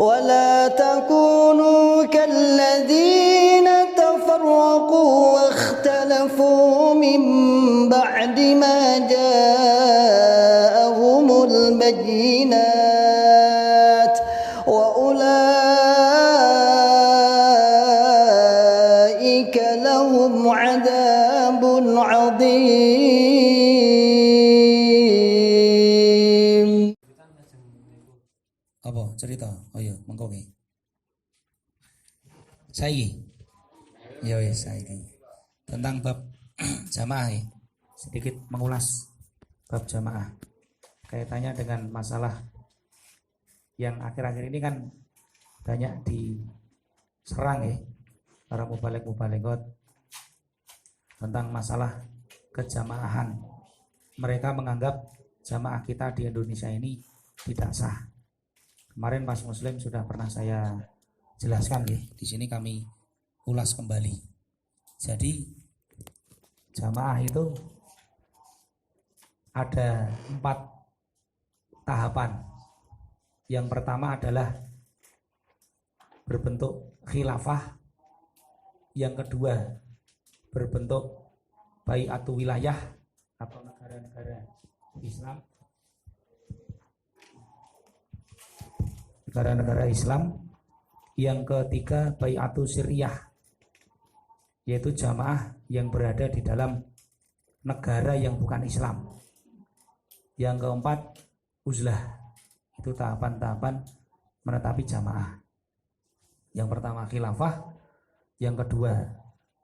ولا تكونوا كالذين تفرقوا واختلفوا من بعد ما جاءهم البينات وأولئك لهم عذاب عظيم. Apa cerita? Oh iya, mengko nggih. Saiki. Ya wis saiki. Tentang bab jamaah ya. Sedikit mengulas bab jamaah. Kaitannya dengan masalah yang akhir-akhir ini kan banyak diserang ya para mubalik-mubalikot tentang masalah kejamaahan. Mereka menganggap jamaah kita di Indonesia ini tidak sah. Kemarin Mas Muslim sudah pernah saya jelaskan ya. Di sini kami ulas kembali. Jadi jamaah itu ada 4 tahapan. Yang pertama adalah berbentuk khilafah. Yang kedua berbentuk bai'atu wilayah atau negara-negara Islam. Negara-negara Islam. Yang ketiga bai'atu syiriyah, yaitu jamaah yang berada di dalam negara yang bukan Islam. Yang keempat uzlah, itu tahapan-tahapan menetapi jamaah. Yang pertama khilafah, yang kedua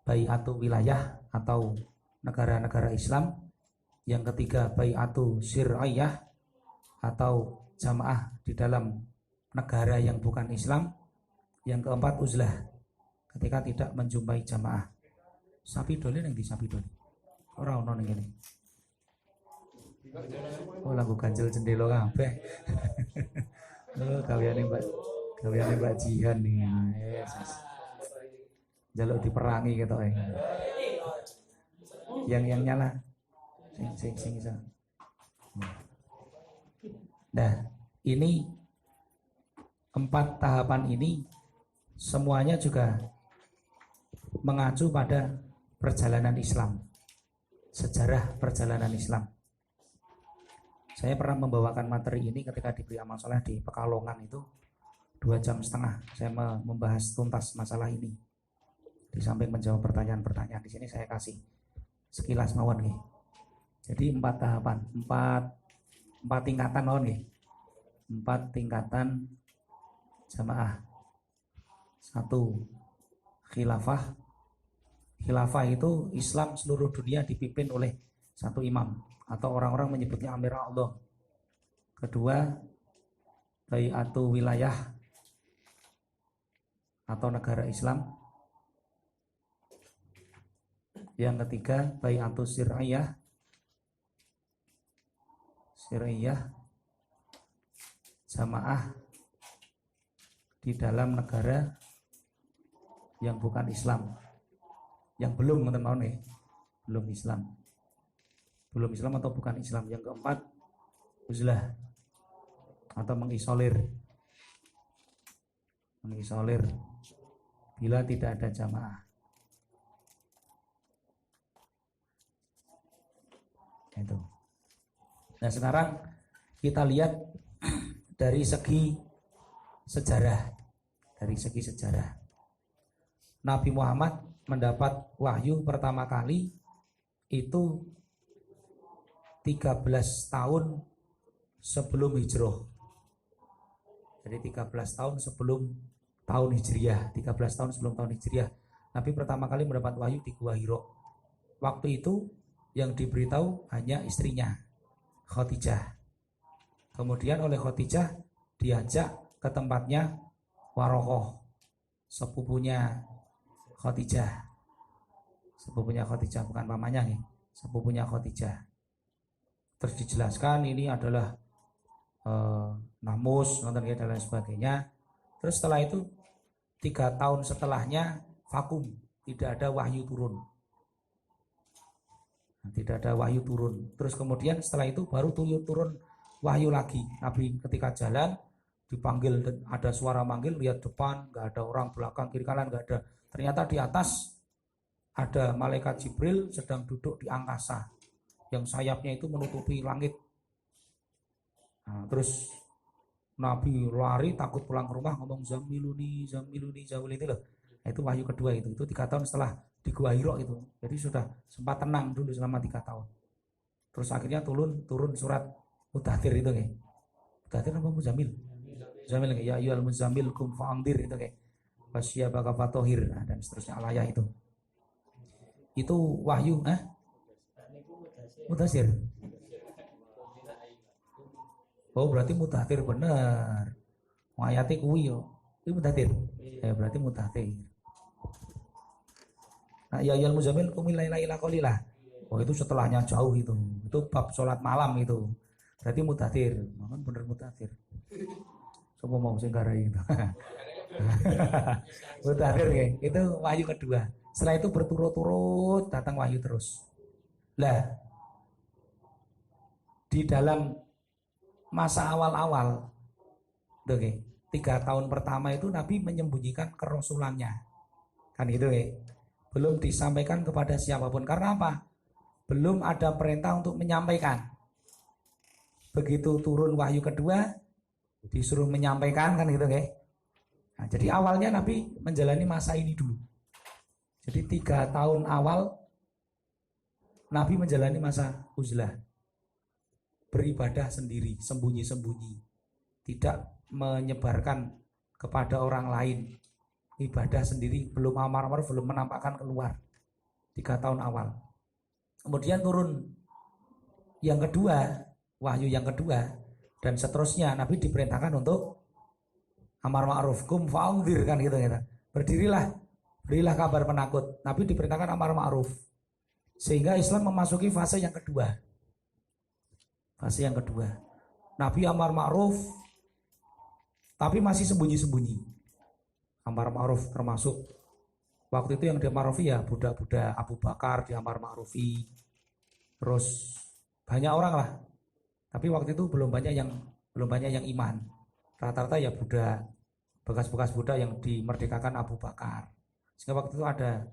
bai'atu wilayah atau negara-negara Islam, yang ketiga bai'atu syiriyah atau jamaah di dalam negara yang bukan Islam, yang keempat uzlah, ketika tidak menjumpai jamaah. Sapi doli yang di sapi doli ora ono ning kene. Oh lagu ganjel jendela kabeh. Oh gaweane Mbak Jihan nih. Jaluk diperangi ketok e. Yang nyala. Sing iso. Nah, ini 4 tahapan ini semuanya juga mengacu pada perjalanan Islam, sejarah perjalanan Islam. Saya pernah membawakan materi ini ketika diberi amal soleh di Pekalongan itu 2,5 jam. Saya membahas tuntas masalah ini. Di samping menjawab pertanyaan-pertanyaan, di sini saya kasih sekilas mawon nih. Jadi 4 tahapan, 4 tingkatan mawon nih. 4 tingkatan jamaah. 1 khilafah. Khilafah itu Islam seluruh dunia dipimpin oleh 1 imam atau orang-orang menyebutnya Amir Allah. Kedua bai'atu wilayah atau negara Islam. Yang ketiga bai'atu syiriyah jamaah di dalam negara yang bukan Islam, yang belum teman-teman belum Islam atau bukan Islam. Yang keempat uzlah atau mengisolir bila tidak ada jamaah. Itu. Nah sekarang kita lihat dari segi sejarah. Nabi Muhammad mendapat wahyu pertama kali itu 13 tahun sebelum hijrah. Jadi 13 tahun sebelum tahun Hijriah, 13 tahun sebelum tahun Hijriah. Nabi pertama kali mendapat wahyu di Gua Hira. Waktu itu yang diberitahu hanya istrinya, Khadijah. Kemudian oleh Khadijah diajak ke tempatnya Warokoh, sepupunya Khadijah. Sepupunya Khadijah, bukan pamannya nih, sepupunya Khadijah. Terus dijelaskan ini adalah namus, dan lain sebagainya. Terus setelah itu 3 tahun setelahnya vakum, tidak ada wahyu turun. Terus kemudian setelah itu baru turun wahyu lagi. Nabi ketika jalan dipanggil dan ada suara manggil, lihat depan nggak ada orang, belakang kiri kanan nggak ada. Ternyata di atas ada malaikat Jibril sedang duduk di angkasa yang sayapnya itu menutupi langit. Nah, terus Nabi lari takut pulang ke rumah ngomong zamiluni zamil itu loh. Nah, itu wahyu kedua itu 3 tahun setelah di Gua Hiro itu. Jadi sudah sempat tenang dulu selama 3 tahun. Terus akhirnya turun surat Mudaththir itu kayak. Mudaththir apa Muzamil? Muzamil ya ayyuhal muzammil kum fa'andir itu kayak. Wasyabaka fatohir dan seterusnya alayah itu. Itu wahyu, Mudaththir. Oh berarti Mudaththir bener. Ayatnya kuwi yo. Itu Mudaththir. Ya berarti Mudaththir. Nah, ya ayyuhal muzammil qum ilaila qalilah. Oh itu setelahnya jauh itu. Itu bab sholat malam itu. Berarti Mudaththir. Memang bener Mudaththir. Coba mau sing garai itu. Mudaththir ya. Itu wahyu kedua. Setelah itu berturut-turut datang wahyu terus. Lah di dalam masa awal-awal, oke, 3 tahun pertama itu Nabi menyembunyikan kerasulannya, kan gitu ya. Belum disampaikan kepada siapapun. Karena apa? Belum ada perintah untuk menyampaikan. Begitu turun wahyu kedua, disuruh menyampaikan, kan gitu ya. Nah, jadi awalnya Nabi menjalani masa ini dulu. Jadi 3 tahun awal Nabi menjalani masa uzlah, beribadah sendiri, sembunyi-sembunyi, tidak menyebarkan kepada orang lain, ibadah sendiri, belum amar ma'ruf, belum menampakkan keluar. 3 tahun awal. Kemudian turun yang kedua, wahyu yang kedua, dan seterusnya Nabi diperintahkan untuk amar ma'ruf, kum fa'anzir, kan gitu. Berdirilah, berilah kabar penakut. Nabi diperintahkan amar ma'ruf. Sehingga Islam memasuki fase yang kedua. Fase yang kedua. Nabi amar ma'ruf tapi masih sembunyi-sembunyi. Amar ma'ruf termasuk waktu itu yang diamar-ma'rufi ya budak-budak Abu Bakar diamar ma'rufi. Terus banyak orang lah. Tapi waktu itu belum banyak yang iman. Rata-rata ya budak, bekas-bekas budak yang dimerdekakan Abu Bakar. Sehingga waktu itu ada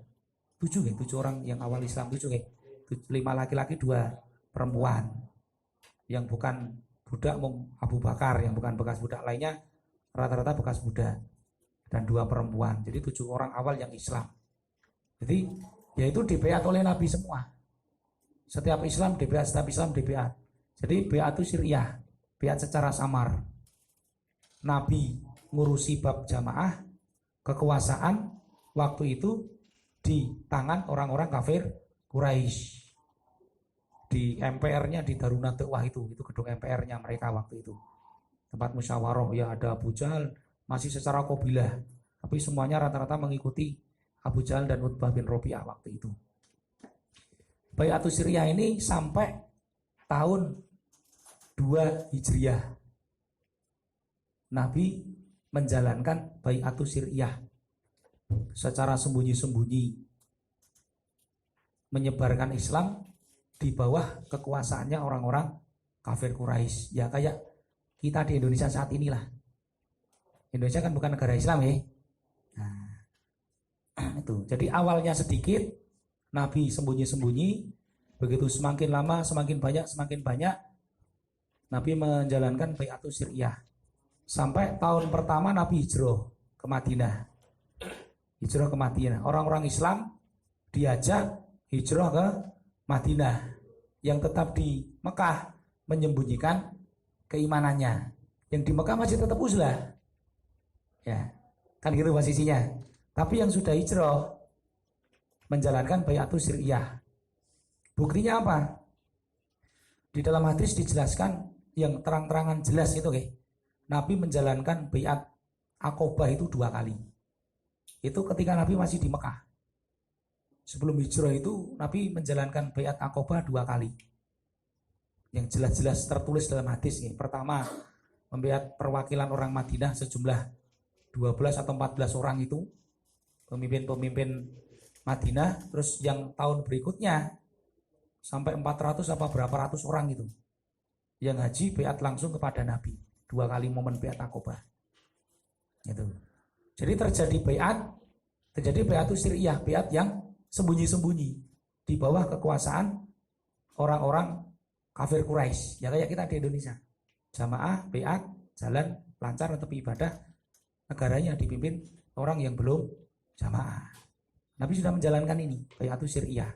7 orang yang awal Islam, 5 laki-laki 2 perempuan. Yang bukan budak Abu Bakar, yang bukan bekas budak lainnya rata-rata bekas budak, dan 2 perempuan. Jadi 7 orang awal yang Islam. Jadi yaitu dibeat oleh Nabi semua. Setiap Islam dibeat, setiap Islam dibeat. Jadi beat itu syariah, beat secara samar. Nabi ngurusi bab jamaah, kekuasaan waktu itu di tangan orang-orang kafir Quraisy. Di MPR-nya di Darun Nadwah itu gedung MPR-nya mereka waktu itu. Tempat musyawarah, ya ada Abu Jahal, masih secara qabilah. Tapi semuanya rata-rata mengikuti Abu Jahal dan Utbah bin Rabi'ah waktu itu. Bai'atus Siriyah ini sampai tahun 2 Hijriah. Nabi menjalankan Bai'atus Siriyah secara sembunyi-sembunyi, menyebarkan Islam di bawah kekuasaannya orang-orang kafir Quraisy. Ya kayak kita di Indonesia saat inilah. Indonesia kan bukan negara Islam ya. Nah, itu. Jadi awalnya sedikit, Nabi sembunyi-sembunyi, begitu semakin lama, semakin banyak, Nabi menjalankan Bai'atus Siriyah. Sampai tahun pertama Nabi hijrah ke Madinah. Hijrah ke Madinah. Orang-orang Islam diajak hijrah ke Madinah. Yang tetap di Mekah menyembunyikan keimanannya. Yang di Mekah masih tetap uzlah. Ya, kan gitu posisinya. Tapi yang sudah hijrah menjalankan Bai'atus Siriyah. Buktinya apa? Di dalam hadis dijelaskan yang terang-terangan jelas itu Nabi menjalankan Bai'at Aqobah itu 2 kali. Itu ketika Nabi masih di Mekah. Sebelum hijrah itu Nabi menjalankan Bai'at Aqobah 2 kali. Yang jelas-jelas tertulis dalam hadis Pertama, membaiat perwakilan orang Madinah sejumlah 12 atau 14 orang itu, pemimpin-pemimpin Madinah. Terus yang tahun berikutnya sampai 400 apa berapa ratus orang itu yang haji baiat langsung kepada Nabi. 2 kali momen Baiat Aqabah. Gitu. Jadi terjadi baiat itu syariah, baiat yang sembunyi-sembunyi di bawah kekuasaan orang-orang kafir Quraisy. Ya kayak kita di Indonesia. Jamaah, baiat, jalan lancar untuk ibadah, negaranya dipimpin orang yang belum jamaah. Nabi sudah menjalankan ini, baiat itu syariah.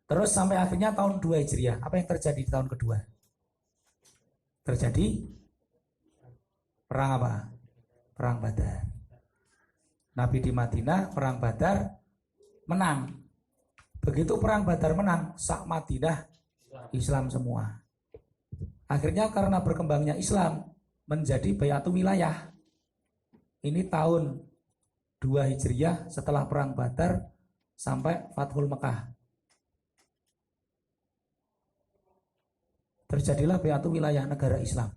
Terus sampai akhirnya tahun 2 Hijriah, apa yang terjadi di tahun kedua? Terjadi perang apa? Perang Badar. Nabi di Madinah, perang Badar menang. Begitu perang Badar menang, sak Madinah Islam semua. Akhirnya karena berkembangnya Islam menjadi baiatu wilayah. Ini tahun 2 Hijriah setelah perang Badar sampai Fathul Mekah. Terjadilah baiatu wilayah negara Islam.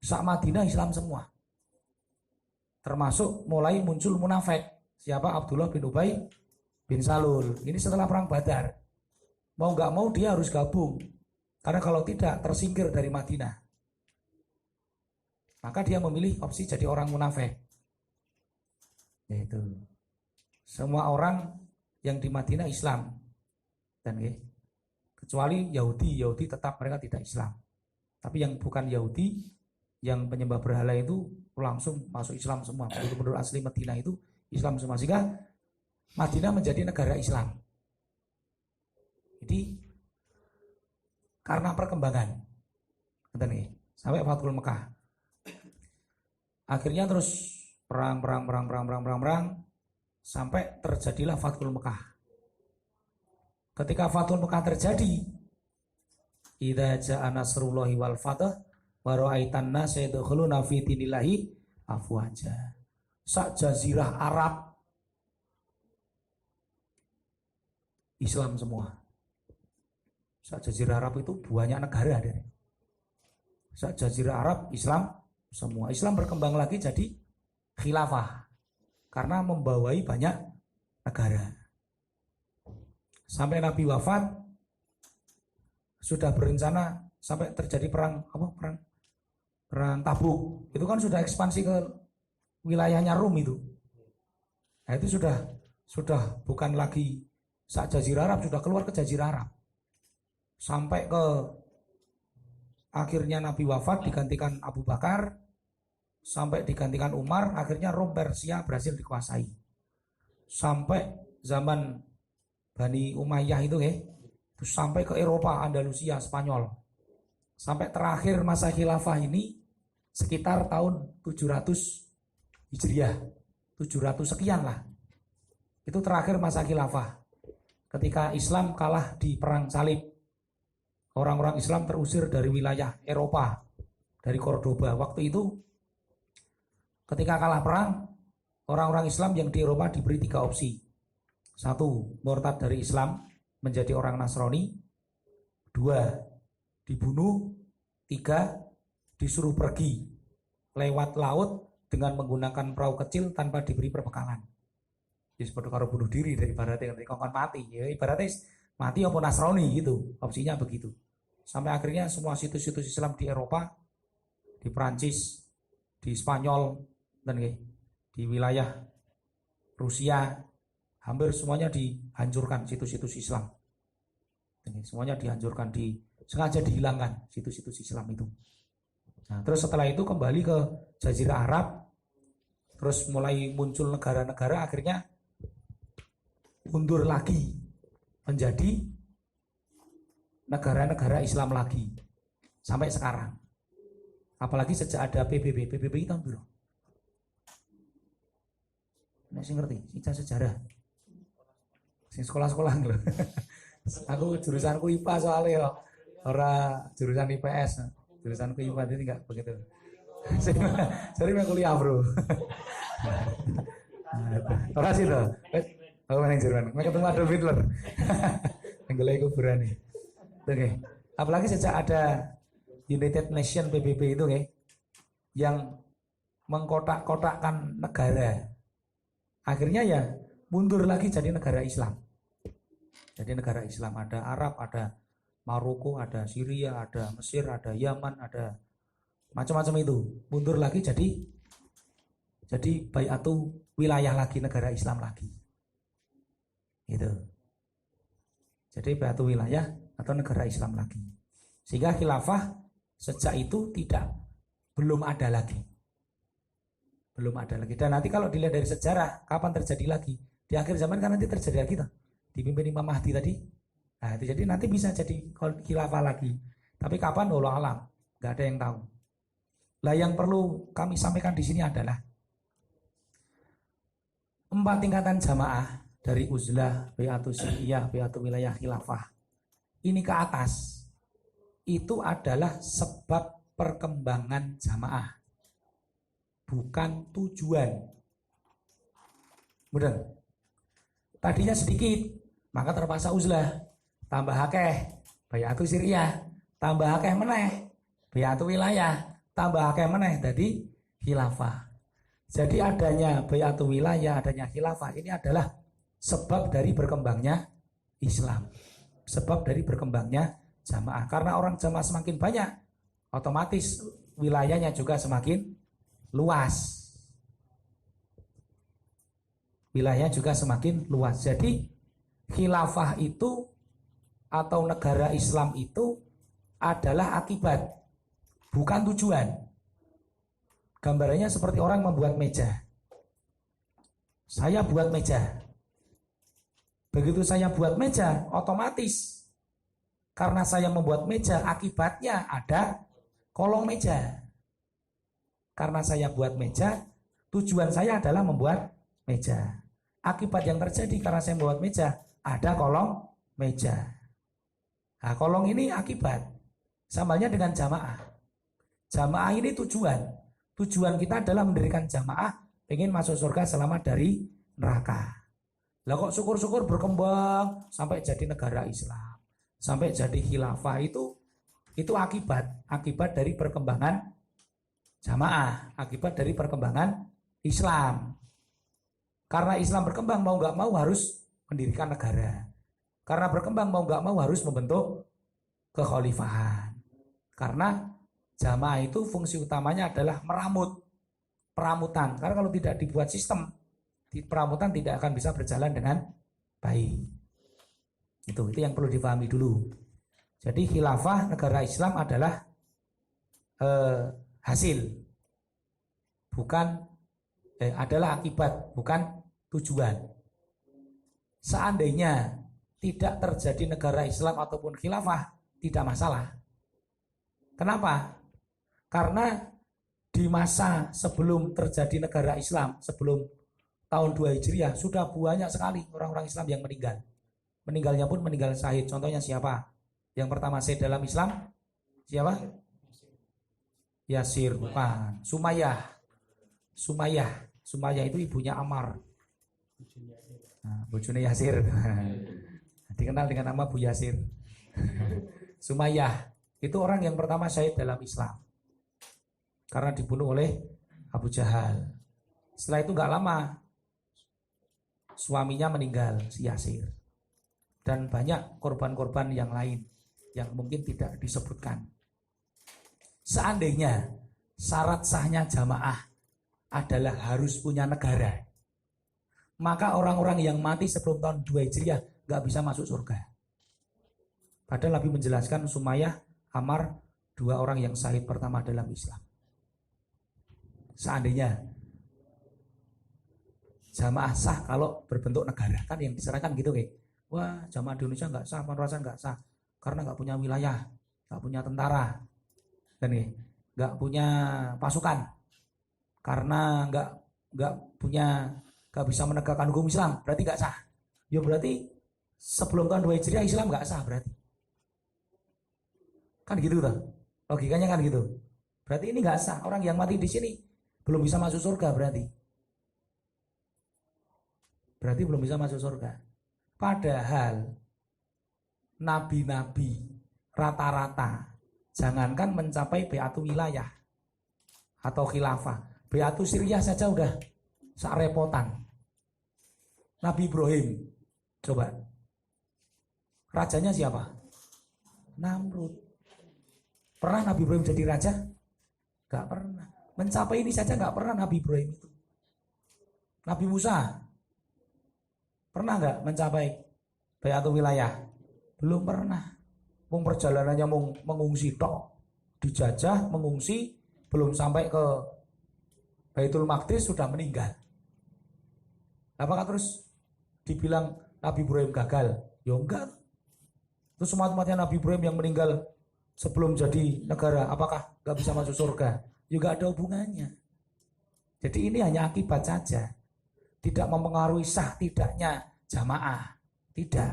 Sak Madinah Islam semua. Termasuk mulai muncul munafik. Siapa? Abdullah bin Ubay bin Salul. Ini setelah perang Badar. Mau nggak mau dia harus gabung. Karena kalau tidak tersingkir dari Madinah. Maka dia memilih opsi jadi orang munafik. Yaitu semua orang yang di Madinah Islam. Dan kecuali Yahudi tetap mereka tidak Islam. Tapi yang bukan Yahudi, yang penyembah berhala itu langsung masuk Islam semua. Penduduk asli Madinah itu Islam semua. Sehingga Madinah menjadi negara Islam. Jadi karena perkembangan sampai Fathul Mekah. Akhirnya terus perang sampai terjadilah Fathul Mekah. Ketika Fathul Mekah terjadi, idza jaa nasrullahi wal fath wa ra'aitan nasa yadkhuluna fi dinillahi afwaja. Sak jazirah Arab Islam semua. Sak jazirah Arab itu banyak negara ada. Sak jazirah Arab Islam semua. Islam berkembang lagi jadi khilafah karena membawai banyak negara. Sampai Nabi wafat sudah berencana sampai terjadi perang Tabuk. Itu kan sudah ekspansi ke wilayahnya Rum itu. Nah, itu sudah bukan lagi sak jazirah Arab, sudah keluar ke jazirah Arab. Sampai ke akhirnya Nabi wafat digantikan Abu Bakar, sampai digantikan Umar, akhirnya Rom Persia berhasil dikuasai. Sampai zaman Bani Umayyah itu terus sampai ke Eropa, Andalusia, Spanyol. Sampai terakhir masa khilafah ini sekitar tahun 700 Hijriah. 700 sekian lah. Itu terakhir masa khilafah. Ketika Islam kalah di perang salib. Orang-orang Islam terusir dari wilayah Eropa, dari Cordoba. Waktu itu ketika kalah perang, orang-orang Islam yang di Eropa diberi 3 opsi. 1, murtad dari Islam menjadi orang Nasrani. 2, dibunuh. 3, disuruh pergi lewat laut dengan menggunakan perahu kecil tanpa diberi perbekalan. Jadi seperti kalau bunuh diri dari ibaratnya kongkon mati. Ya, ibaratnya mati apa Nasrani gitu. Opsinya begitu. Sampai akhirnya semua situs-situs Islam di Eropa, di Prancis, di Spanyol, dan di wilayah Rusia, hampir semuanya dihancurkan situs-situs Islam. Semuanya dihancurkan, sengaja dihilangkan situs-situs Islam itu. Nah, terus setelah itu kembali ke Jazirah Arab, terus mulai muncul negara-negara, akhirnya mundur lagi menjadi negara-negara Islam lagi sampai sekarang. Apalagi sejak ada PBB itu tahun berapa? Nek sing ngerti, sing sejarah. Sing sekolah-sekolah lho. Aku jurusanku IPA soalnya ya. Ora jurusan IPS. Jurusanku IPA jadi enggak begitu. Sering kuliah, Bro. Terima kasih loh. Aku main Jerman. Mau ketemu Adolf Hitler. Anggolnya kuburan nih. Oke. Apalagi sejak ada United Nation PBB itu yang mengkotak-kotakkan negara. Akhirnya ya mundur lagi jadi negara Islam. Jadi negara Islam ada Arab, ada Maroko, ada Syria, ada Mesir, ada Yaman, ada macam-macam itu. Mundur lagi jadi baiatu wilayah lagi, negara Islam lagi. Gitu. Jadi baiatu wilayah atau negara Islam lagi. Sehingga khilafah sejak itu belum ada lagi. Belum ada lagi. Dan nanti kalau dilihat dari sejarah, kapan terjadi lagi? Di akhir zaman kan nanti terjadi lagi tuh. Dipimpin Imam Mahdi tadi. Nah, itu jadi nanti bisa jadi khilafah lagi. Tapi kapan? Wallahu alam. Enggak ada yang tahu. Lah yang perlu kami sampaikan di sini adalah 4 tingkatan jamaah dari uzlah, bai'atu syariah, bai'atu wilayah khilafah. Ini ke atas. Itu adalah sebab perkembangan jamaah. Bukan tujuan. Benar. Tadinya sedikit, maka terpaksa uzlah. Tambah akeh, bai'atu syariah. Tambah akeh meneh, bai'atu wilayah. Tambah akeh meneh, jadi khilafah. Jadi adanya bai'atu wilayah, adanya khilafah, ini adalah sebab dari berkembangnya Islam. Sebab dari berkembangnya jamaah. Karena orang jamaah semakin banyak, otomatis wilayahnya juga semakin luas. Wilayahnya juga semakin luas. Jadi khilafah itu atau negara Islam itu adalah akibat, bukan tujuan. Gambarannya seperti orang membuat meja. Saya buat meja. Begitu saya buat meja, otomatis karena saya membuat meja, akibatnya ada kolong meja. Karena saya buat meja, tujuan saya adalah membuat meja. Akibat yang terjadi karena saya membuat meja, ada kolong meja. Nah, kolong ini akibat. Samanya dengan jamaah. Jamaah ini tujuan. Tujuan kita adalah mendirikan jamaah, pengen masuk surga selamat dari neraka. Lah kok syukur-syukur berkembang sampai jadi negara Islam, sampai jadi khilafah, itu akibat dari perkembangan jamaah, akibat dari perkembangan Islam. Karena Islam berkembang mau nggak mau harus mendirikan negara. Karena berkembang mau nggak mau harus membentuk kekhalifahan. Karena jamaah itu fungsi utamanya adalah peramutan. Karena kalau tidak dibuat sistem, peramutan tidak akan bisa berjalan dengan baik. Itu yang perlu dipahami dulu. Jadi khilafah negara Islam adalah hasil, adalah akibat, bukan tujuan. Seandainya tidak terjadi negara Islam ataupun khilafah, tidak masalah. Kenapa? Karena di masa sebelum terjadi negara Islam, sebelum tahun 2 Hijriah, sudah banyak sekali orang-orang Islam yang meninggal. Meninggalnya pun meninggal syahid. Contohnya siapa? Yang pertama syahid dalam Islam, siapa? Yasir, bukan. Sumayyah itu ibunya Ammar. Nah, bojone Yasir. Dikenal dengan nama Bu Yasir. Sumayyah itu orang yang pertama syahid dalam Islam karena dibunuh oleh Abu Jahal. Setelah itu gak lama suaminya meninggal, si Yasir, dan banyak korban-korban yang lain yang mungkin tidak disebutkan. Seandainya syarat sahnya jamaah adalah harus punya negara, maka orang-orang yang mati sebelum tahun 2 Hijriah gak bisa masuk surga. Padahal Nabi menjelaskan Sumayyah, Ammar, 2 orang yang syahid pertama dalam Islam. Seandainya jamaah sah kalau berbentuk negara, kan yang diserahkan gitu kayak, wah jamaah di Indonesia nggak sah, penerasan nggak sah karena nggak punya wilayah, nggak punya tentara, dan nggak punya pasukan, karena nggak bisa menegakkan hukum Islam, berarti nggak sah. Ya berarti sebelum tahun 2 Hijriah Islam nggak sah berarti. Kan gitu tuh. Logikanya kan gitu. Berarti ini nggak sah. Orang yang mati di sini belum bisa masuk surga berarti. Berarti belum bisa masuk surga. Padahal nabi-nabi rata-rata jangankan mencapai bai'atu wilayah atau khilafah, bai'atu syariah saja udah sarepotan. Nabi Ibrahim, coba, rajanya siapa? Namrud. Pernah Nabi Ibrahim jadi raja? Gak pernah. Mencapai ini saja gak pernah Nabi Ibrahim itu. Nabi Musa pernah gak mencapai Baiatul Wilayah? Belum pernah. Perjalanannya mengungsi tok, dijajah, mengungsi, belum sampai ke Baitul Maqdis sudah meninggal. Apakah terus dibilang Nabi Ibrahim gagal? Ya enggak. Terus umat-umatnya Nabi Ibrahim yang meninggal sebelum jadi negara, apakah gak bisa masuk surga? Juga ada hubungannya. Jadi ini hanya akibat saja. Tidak mempengaruhi sah tidaknya jamaah. Tidak.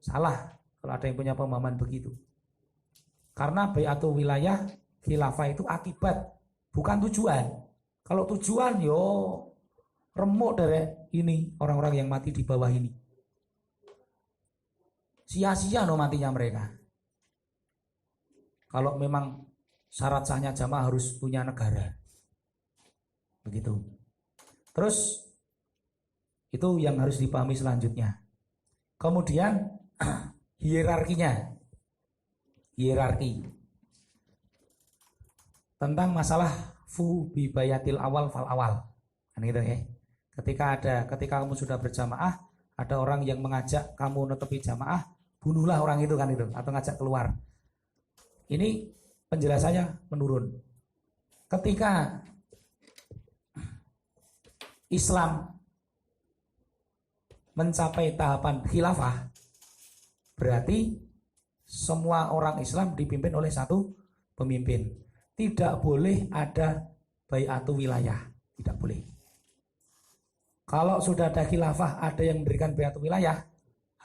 Salah kalau ada yang punya pemahaman begitu. Karena Baiatul Wilayah khilafah itu akibat, bukan tujuan. Kalau tujuan yo remuk dari ini orang-orang yang mati di bawah ini. Sia-sia no matinya mereka. Kalau memang syarat sahnya jamaah harus punya negara. Begitu. Terus itu yang harus dipahami selanjutnya. Kemudian hierarkinya. Hierarki. Tentang masalah fu bi bayatil awal fal awal. Kan gitu ya. Ketika kamu sudah berjamaah, ada orang yang mengajak kamu netepi jamaah, bunuhlah orang itu kan itu atau ngajak keluar. Ini penjelasannya menurun. Ketika Islam mencapai tahapan khilafah, berarti semua orang Islam dipimpin oleh satu pemimpin. Tidak boleh ada baiatul wilayah, tidak boleh. Kalau sudah ada khilafah, ada yang memberikan baiatul wilayah,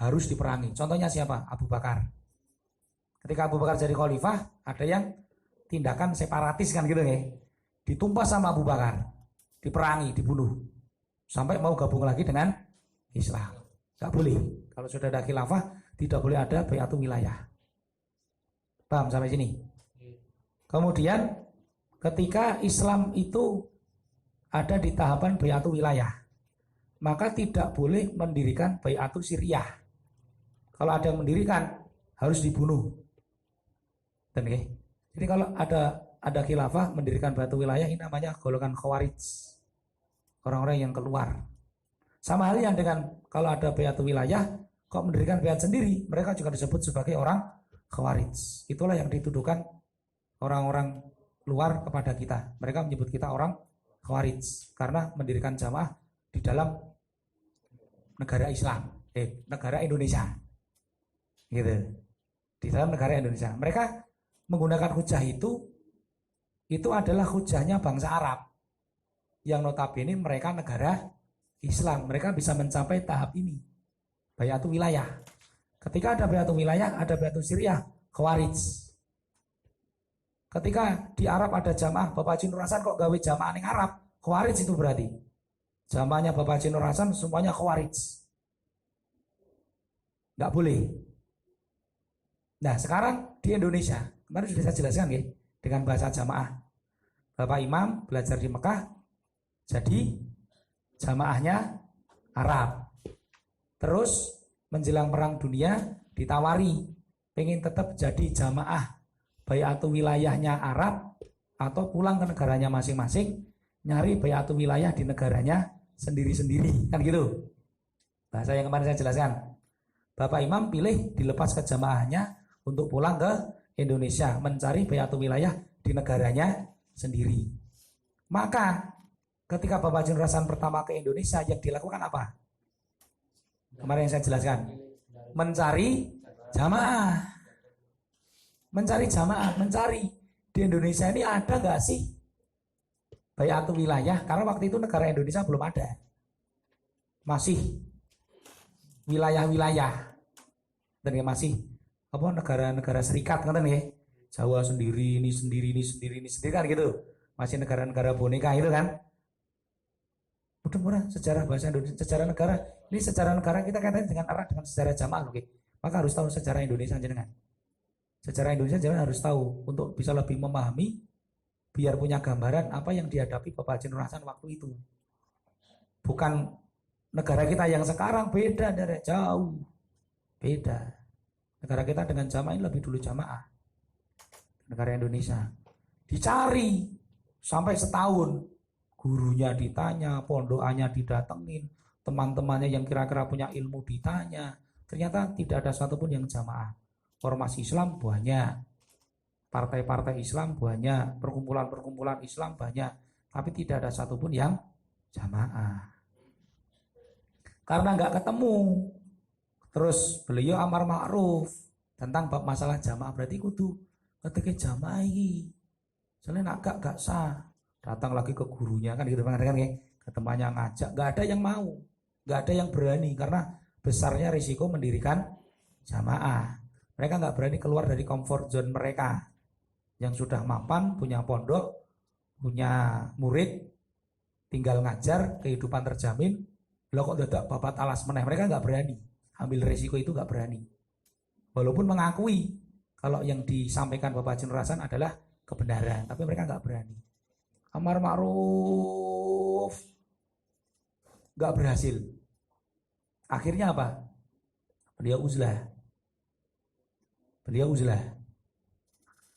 harus diperangi. Contohnya siapa? Abu Bakar. Ketika Abu Bakar jadi khalifah, ada yang tindakan separatis kan gitu ya. Ditumpas sama Abu Bakar, diperangi, dibunuh. Sampai mau gabung lagi dengan Islam. Gak boleh. Kalau sudah ada khilafah, tidak boleh ada baiatul wilayah. Paham sampai sini? Kemudian ketika Islam itu ada di tahapan baiatul wilayah, maka tidak boleh mendirikan baiatul syariah. Kalau ada yang mendirikan, harus dibunuh. Dan jadi kalau ada khilafah mendirikan baiatul wilayah, ini namanya golongan khawarij. Orang-orang yang keluar. Sama halnya dengan kalau ada baiatul wilayah, kok mendirikan baiat sendiri, mereka juga disebut sebagai orang khawarij. Itulah yang dituduhkan orang-orang luar kepada kita. Mereka menyebut kita orang khawarij karena mendirikan jamaah di dalam negara Islam, negara Indonesia. Gitu. Di dalam negara Indonesia. Mereka menggunakan hujah itu adalah hujahnya bangsa Arab. Yang notabene mereka negara Islam. Mereka bisa mencapai tahap ini. Baiatul wilayah. Ketika ada baiatul wilayah, ada baiatul syariah, khawarij. Ketika di Arab ada jamaah Bapak Haji Nur Hasan kok gawe jamaah ning Arab, khawarij itu berarti. Jamaahnya Bapak Haji Nur Hasan semuanya khawarij. Enggak boleh. Nah, sekarang di Indonesia, kemarin sudah saya jelaskan ya, dengan bahasa jamaah. Bapak Imam belajar di Mekah, jadi jamaahnya Arab. Terus menjelang perang dunia ditawari pengen tetap jadi jamaah baiatul wilayahnya Arab atau pulang ke negaranya masing-masing nyari baiatul wilayah di negaranya sendiri-sendiri, kan gitu. Bahasa yang kemarin saya jelaskan. Bapak Imam pilih dilepas ke jamaahnya untuk pulang ke Indonesia mencari baiatul wilayah di negaranya sendiri. Maka ketika Bapak Haji Nur Hasan pertama ke Indonesia, yang dilakukan apa? Kemarin yang saya jelaskan, mencari jamaah. Mencari jamaah, mencari di Indonesia ini ada gak sih baiatul wilayah? Karena waktu itu negara Indonesia belum ada. Masih wilayah-wilayah. Dan ya masih apa negara-negara serikat kan ya. Jawa sendiri, ini sendiri, ini sendiri, ini sendiri kan gitu. Masih negara-negara boneka itu kan. Mudah-mudahan sejarah bahasa Indonesia, sejarah negara. Ini sejarah negara kita kaitan dengan arah dengan sejarah jamaah loh. Maka harus tahu sejarah Indonesia jenengan. Sejarah Indonesia jangan harus tahu untuk bisa lebih memahami, biar punya gambaran apa yang dihadapi Bapak Haji Nur Hasan waktu itu. Bukan negara kita yang sekarang, beda dari jauh. Beda. Negara kita dengan jamaah ini lebih dulu jamaah. Negara Indonesia. Dicari sampai setahun. Gurunya ditanya, pondokannya didatengin, teman-temannya yang kira-kira punya ilmu ditanya. Ternyata tidak ada satupun yang jamaah. Ormas Islam banyak, partai-partai Islam banyak, perkumpulan-perkumpulan Islam banyak, tapi tidak ada satupun yang jamaah. Karena nggak ketemu. Terus beliau amar ma'ruf tentang bab masalah jamaah, berarti kudu ketika jamaah ini. Soalnya nak gak sah. Datang lagi ke gurunya kan gitu kan, ke tempatnya ngajak, nggak ada yang mau, nggak ada yang berani karena besarnya risiko mendirikan jamaah. Mereka nggak berani keluar dari comfort zone mereka yang sudah mapan, punya pondok, punya murid, tinggal ngajar, kehidupan terjamin. Lo kok dadak babat alas meneh, mereka nggak berani ambil risiko itu, nggak berani. Walaupun mengakui kalau yang disampaikan Bapak Haji Nur Hasan adalah kebenaran, tapi mereka nggak berani. Amar ma'ruf nggak berhasil. Akhirnya apa? Beliau uzlah,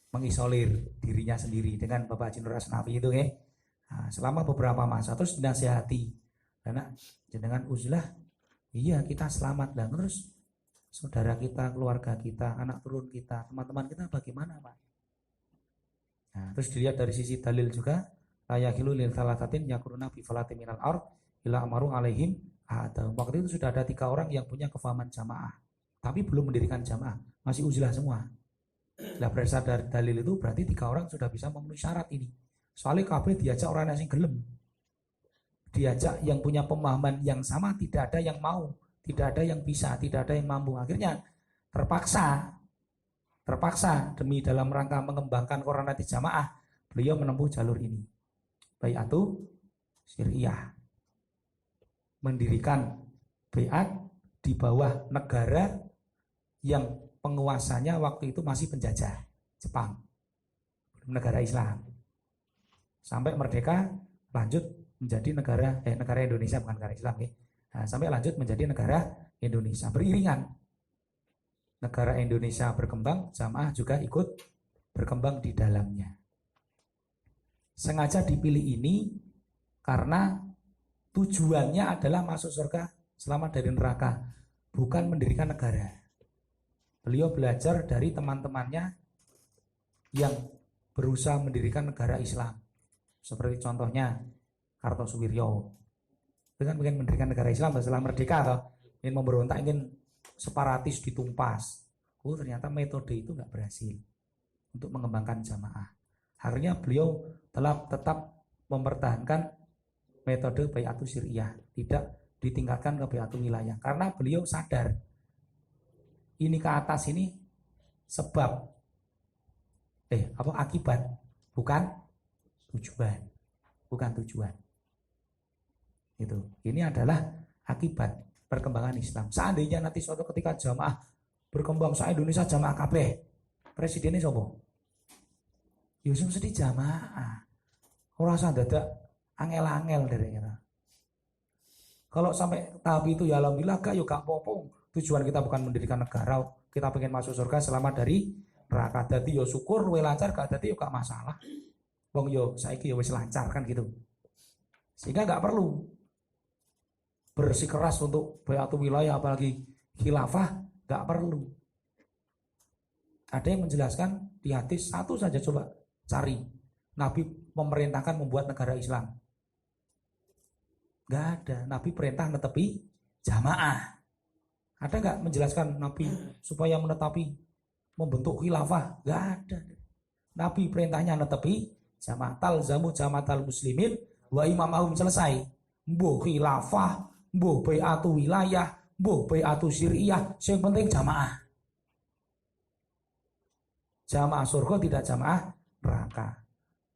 mengisolir dirinya sendiri dengan Bapak Haji Nur Hasan Nawawi itu ya. Nah, selama beberapa masa terus dinasihati, karena jenengan uzlah, iya kita selamat lah. Terus saudara kita, keluarga kita, anak turun kita, teman-teman kita bagaimana Pak? Nah, terus dilihat dari sisi dalil juga. Layakilu lil thalathatin yakuruna bi falatin minal ard ila amaru alaihim ada. Waktu itu sudah ada 3 orang yang punya kefahaman jamaah, tapi belum mendirikan jamaah, masih uzlah semua. Nah, berdasar dari dalil itu berarti 3 orang sudah bisa memenuhi syarat ini. Soalnya kabeh diajak orang yang gelem, diajak yang punya pemahaman yang sama, tidak ada yang mau, tidak ada yang bisa, tidak ada yang mampu. Akhirnya terpaksa demi dalam rangka mengembangkan koordinasi jamaah, beliau menempuh jalur ini. Bai'atu Syariah, mendirikan bai'at di bawah negara yang penguasanya waktu itu masih penjajah, Jepang, negara Islam. Sampai merdeka lanjut menjadi negara Indonesia, bukan negara Islam ya. Nah, sampai lanjut menjadi negara Indonesia, beriringan. Negara Indonesia berkembang, jamaah juga ikut berkembang di dalamnya. Sengaja dipilih ini karena tujuannya adalah masuk surga, selamat dari neraka, bukan mendirikan negara. Beliau belajar dari teman-temannya yang berusaha mendirikan negara Islam. Seperti contohnya Kartosuwiryo. Itu kan ingin mendirikan negara Islam setelah merdeka, atau ingin memberontak, ingin separatis ditumpas. Ternyata metode itu nggak berhasil untuk mengembangkan jamaah. Akhirnya beliau telah tetap mempertahankan metode bai'atu syariah, tidak ditingkatkan ke bai'atu wilayah, karena beliau sadar ini ke atas ini sebab akibat, bukan tujuan. Ini adalah akibat perkembangan Islam. Seandainya nanti suatu ketika jamaah berkembang sa Indonesia jamaah kabeh, presidennya siapa? Yusuf sedih jamaah. Ora usah dadak angel-angel dari kita. Kalau sampai tahap itu ya alhamdulillah gak apa-apa. Tujuan kita bukan mendirikan negara, kita pengen masuk surga selamat dari neraka. Dadi yo syukur we lancar, gak dadi yo gak masalah. Wong yo saiki yo wis lancar kan gitu. Sehingga gak perlu bersikeras untuk bai'atu wilayah, apalagi khilafah, gak perlu. Ada yang menjelaskan di hadis satu saja, coba cari. Nabi memerintahkan membuat negara Islam. Gak ada. Nabi perintah netepi jamaah. Ada gak menjelaskan Nabi supaya menetapi membentuk khilafah? Gak ada. Nabi perintahnya netepi jamaah. Talzamu jamaatal muslimin wa imamahum, selesai. Mbuh khilafah, mbuh bai'atu wilayah, mbuh bai'atu syariah, yang penting jamaah. Jamaah surga, tidak jamaah neraka.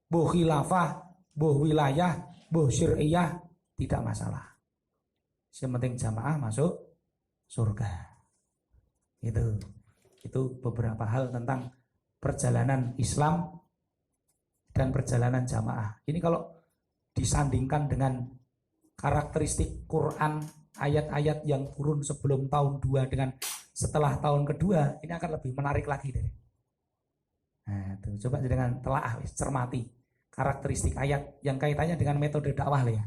Mbuh khilafah, mbuh wilayah, mbuh syariah, tidak masalah. Yang penting jamaah masuk surga. Itu beberapa hal tentang perjalanan Islam dan perjalanan jamaah. Ini kalau disandingkan dengan karakteristik Quran, ayat-ayat yang turun sebelum tahun 2 dengan setelah tahun kedua, ini akan lebih menarik lagi deh. Nah, itu coba dengan telaah cermati karakteristik ayat yang kaitannya dengan metode dakwah ya.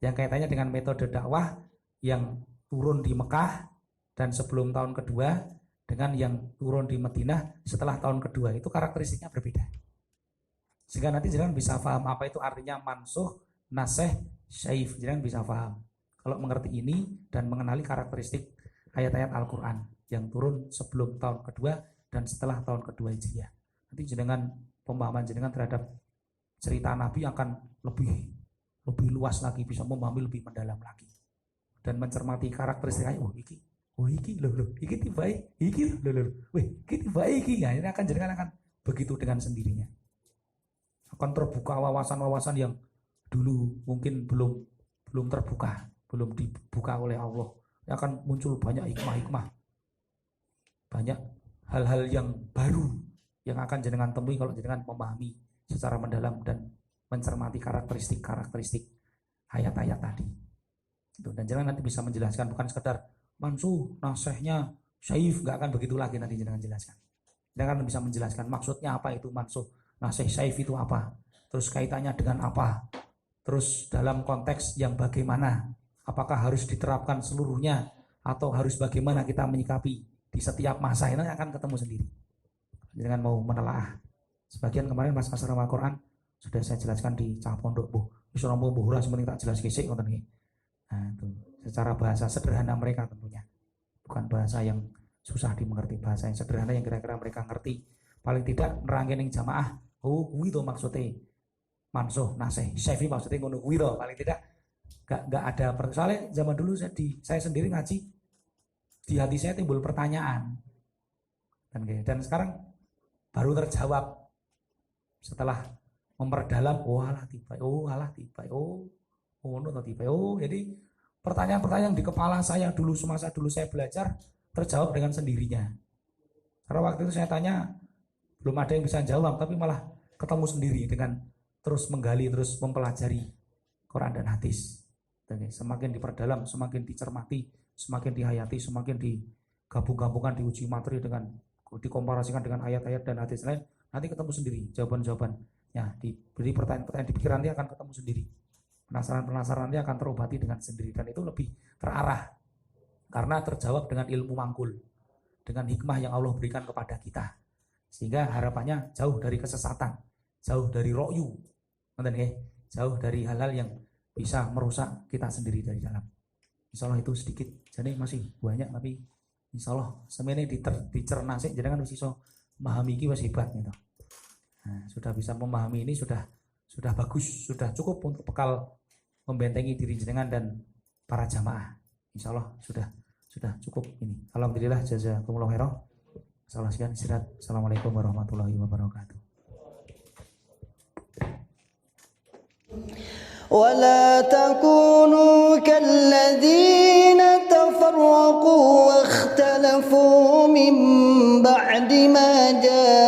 Yang kaitannya dengan metode dakwah yang turun di Mekah dan sebelum tahun kedua dengan yang turun di Madinah setelah tahun kedua, itu karakteristiknya berbeda. Sehingga nanti jangan bisa paham apa itu artinya mansuh, nasih, syaif. Jangan bisa paham kalau mengerti ini dan mengenali karakteristik ayat-ayat Al-Quran yang turun sebelum tahun kedua dan setelah tahun kedua Hijriah. Nanti jenengan pemahaman jenengan terhadap cerita Nabi akan lebih luas lagi, bisa memahami lebih mendalam lagi dan mencermati karakteristik ayat. Iki tiba iki. Ya, ini akan jenengan akan begitu dengan sendirinya. Akan terbuka wawasan-wawasan yang dulu mungkin belum terbuka, belum dibuka oleh Allah. Akan muncul banyak hikmah-hikmah, banyak hal-hal yang baru yang akan jenengan temui kalau jenengan memahami secara mendalam dan mencermati karakteristik ayat-ayat tadi. Dan jenengan nanti bisa menjelaskan, bukan sekedar mansuh, nasihnya, syaif, nggak akan begitu lagi nanti jenengan jelaskan. Jenengan bisa menjelaskan maksudnya apa itu mansuh, nasih, syaif itu apa, terus kaitannya dengan apa, terus dalam konteks yang bagaimana, apakah harus diterapkan seluruhnya atau harus bagaimana kita menyikapi di setiap masa, ini akan ketemu sendiri. Jangan mau menelaah. Sebagian kemarin pas asrama Al-Quran sudah saya jelaskan di Cah Pondok Bu. Wis ora mung buhura sementing tak jelas kisik ngoten nggih. Nah, itu secara bahasa sederhana mereka tentunya. Bukan bahasa yang susah dimengerti, bahasa yang sederhana yang kira-kira mereka ngerti. Paling tidak nerangin ning jamaah, oh kuwi to maksudnya mansuh, nasih, syafi maksudnya ngono kuwi to, paling tidak enggak ada. Soalnya zaman dulu saya sendiri ngaji, di hati saya timbul pertanyaan. Dan sekarang baru terjawab setelah memperdalam. Jadi pertanyaan-pertanyaan di kepala saya dulu semasa dulu saya belajar terjawab dengan sendirinya. Karena waktu itu saya tanya belum ada yang bisa jawab, tapi malah ketemu sendiri dengan terus menggali, terus mempelajari Quran dan hadis. Dan semakin diperdalam, semakin dicermati, semakin dihayati, semakin digabung-gabungkan, diuji materi dengan dikomparasikan dengan ayat-ayat dan hadis lain, nanti ketemu sendiri jawaban-jawabannya. Diberi pertanyaan-pertanyaan di pikiran dia akan ketemu sendiri. Penasaran-penasaran dia akan terobati dengan sendiri, dan itu lebih terarah karena terjawab dengan ilmu mangkul, dengan hikmah yang Allah berikan kepada kita, sehingga harapannya jauh dari kesesatan, jauh dari ro'yu, jauh dari hal-hal yang bisa merusak kita sendiri dari dalam. Insya Allah itu sedikit, jadi masih banyak, tapi insya Allah semene dicerna sih, jadi kan bisa memahami ini masih hebat gitu. Nah, sudah bisa memahami ini sudah bagus, sudah cukup untuk bekal membentengi diri jenengan dan para jamaah. Insya Allah sudah cukup ini. Alhamdulillah, jazakumullah khairan. Salam sekian, istirahat. Assalamualaikum warahmatullahi wabarakatuh. ولا تكونوا كالذين تفرقوا واختلفوا من بعد ما جاءهم